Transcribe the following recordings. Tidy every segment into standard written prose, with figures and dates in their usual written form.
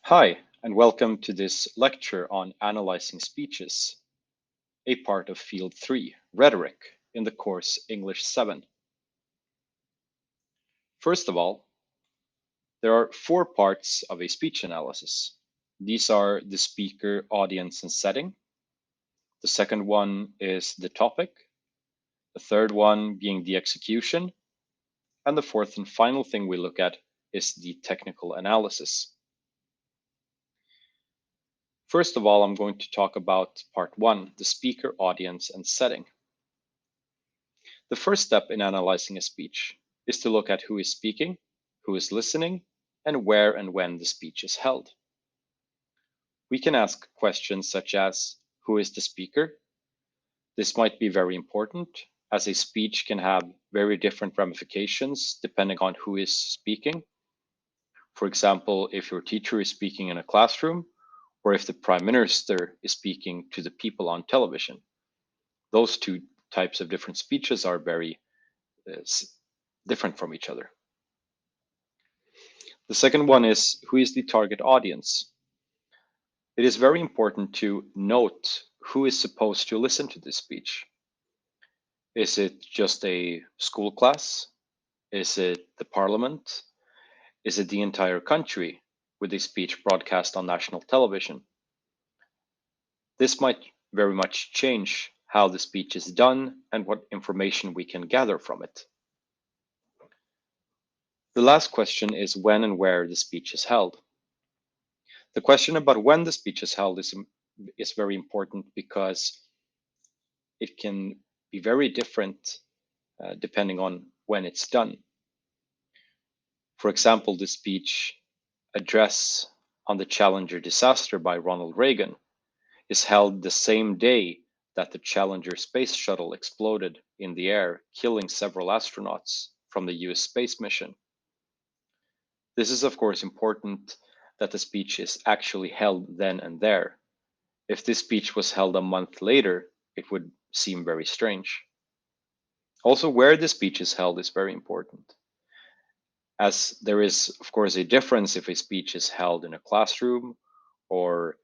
Hi, and welcome to this lecture on analyzing speeches, a part of Field 3, Rhetoric, in the course English 7. First of all, there are 4 parts of a speech analysis. These are the speaker, audience, and setting. The second one is the topic, the third one being the execution, and the fourth and final thing we look at is the technical analysis. First of all, I'm going to talk about part 1, the speaker, audience, and setting. The first step in analyzing a speech is to look at who is speaking, who is listening, and where and when the speech is held. We can ask questions such as, who is the speaker? This might be very important, as a speech can have very different ramifications depending on who is speaking. For example, if your teacher is speaking in a classroom, or if the Prime Minister is speaking to the people on television. Those two types of different speeches are very different from each other. The second one is, who is the target audience? It is very important to note who is supposed to listen to this speech. Is it just a school class? Is it the parliament? Is it the entire country with a speech broadcast on national television? This might very much change how the speech is done and what information we can gather from it. The last question is when and where the speech is held. The question about when the speech is held is very important because it can be very different depending on when it's done. For example, the speech address on the Challenger disaster by Ronald Reagan is held the same day that the Challenger space shuttle exploded in the air, killing several astronauts from the US space mission. This is of course important that the speech is actually held then and there. If this speech was held a month later, it would seem very strange. Also, where the speech is held is very important, as there is, of course, a difference if a speech is held in a classroom or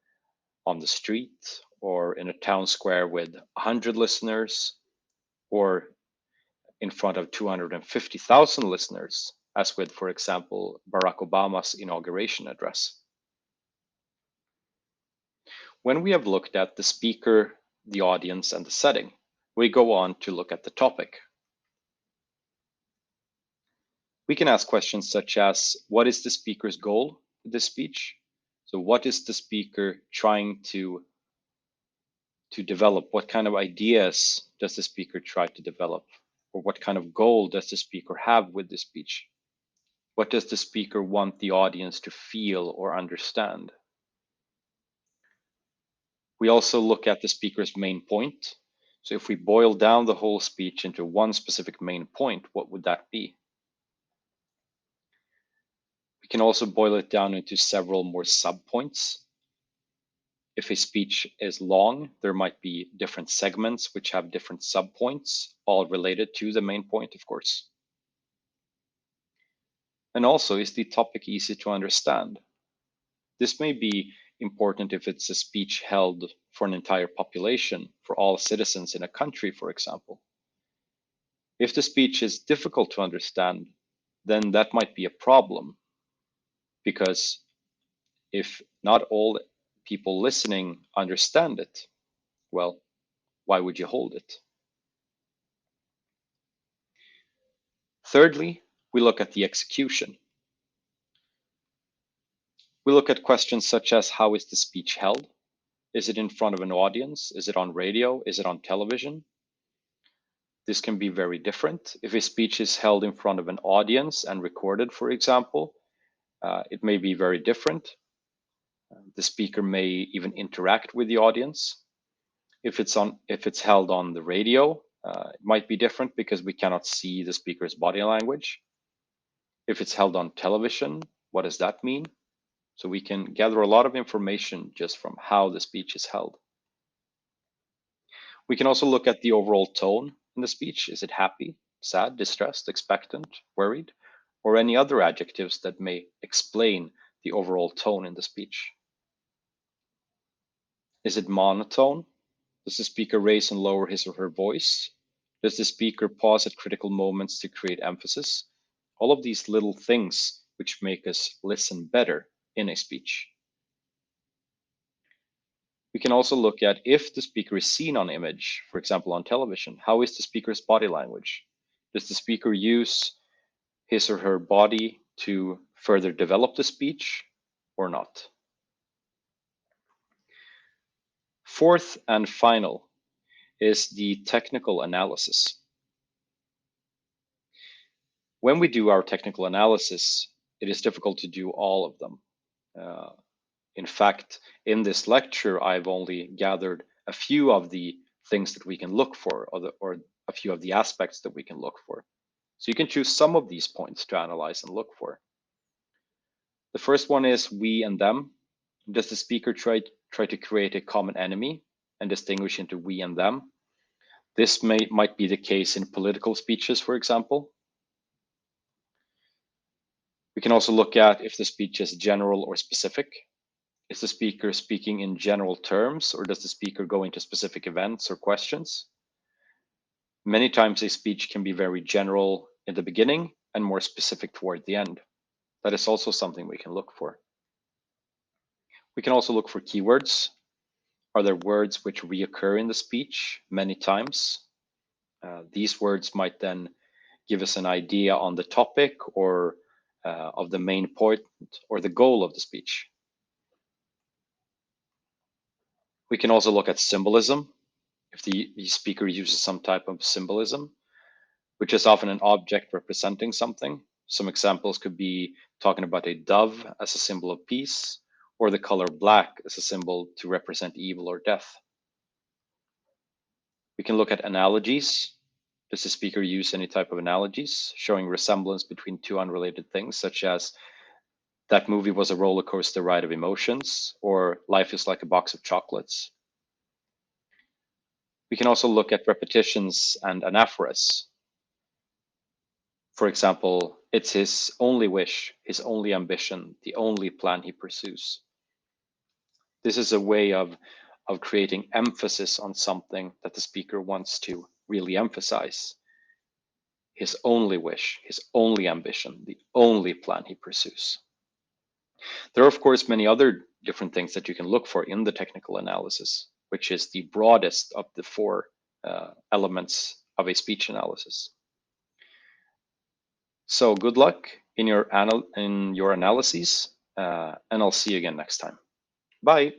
on the street or in a town square with 100 listeners or in front of 250,000 listeners, as with, for example, Barack Obama's inauguration address. When we have looked at the speaker, the audience, and the setting, we go on to look at the topic. We can ask questions such as, what is the speaker's goal with this speech? So what is the speaker trying to develop? What kind of ideas does the speaker try to develop? Or what kind of goal does the speaker have with the speech? What does the speaker want the audience to feel or understand? We also look at the speaker's main point. So if we boil down the whole speech into one specific main point, what would that be? We can also boil it down into several more subpoints. If a speech is long, there might be different segments which have different subpoints, all related to the main point, of course. And also, is the topic easy to understand? This may be important if it's a speech held for an entire population, for all citizens in a country, for example. If the speech is difficult to understand, then that might be a problem, because if not all people listening understand it, well, why would you hold it? Thirdly, we look at the execution. We look at questions such as, how is the speech held? Is it in front of an audience? Is it on radio? Is it on television? This can be very different. If a speech is held in front of an audience and recorded, for example, it may be very different. The speaker may even interact with the audience. If it's held on the radio, it might be different because we cannot see the speaker's body language. If it's held on television, what does that mean? So we can gather a lot of information just from how the speech is held. We can also look at the overall tone in the speech. Is it happy, sad, distressed, expectant, worried, or any other adjectives that may explain the overall tone in the speech. Is it monotone? Does the speaker raise and lower his or her voice? Does the speaker pause at critical moments to create emphasis? All of these little things which make us listen better in a speech. We can also look at if the speaker is seen on image, for example, on television, how is the speaker's body language? Does the speaker use his or her body to further develop the speech or not? Fourth and final is the technical analysis. When we do our technical analysis, it is difficult to do all of them. In fact, in this lecture, I've only gathered a few of the things that we can look for, or a few of the aspects that we can look for. So you can choose some of these points to analyze and look for. The first one is we and them. Does the speaker try to create a common enemy and distinguish into we and them? This might be the case in political speeches, for example. We can also look at if the speech is general or specific. Is the speaker speaking in general terms, or does the speaker go into specific events or questions? Many times a speech can be very general in the beginning and more specific toward the end. That is also something we can look for. We can also look for keywords. Are there words which reoccur in the speech many times? These words might then give us an idea on the topic or of the main point or the goal of the speech. We can also look at symbolism, if the speaker uses some type of symbolism, which is often an object representing something. Some examples could be talking about a dove as a symbol of peace, or the color black as a symbol to represent evil or death. We can look at analogies. Does the speaker use any type of analogies showing resemblance between two unrelated things, such as that movie was a roller coaster ride of emotions, or life is like a box of chocolates? We can also look at repetitions and anaphoras. For example, it's his only wish, his only ambition, the only plan he pursues. This is a way of creating emphasis on something that the speaker wants to really emphasize. His only wish, his only ambition, the only plan he pursues. There are, of course, many other different things that you can look for in the technical analysis, which is the broadest of the four elements of a speech analysis. So good luck in your analyses, and I'll see you again next time. Bye.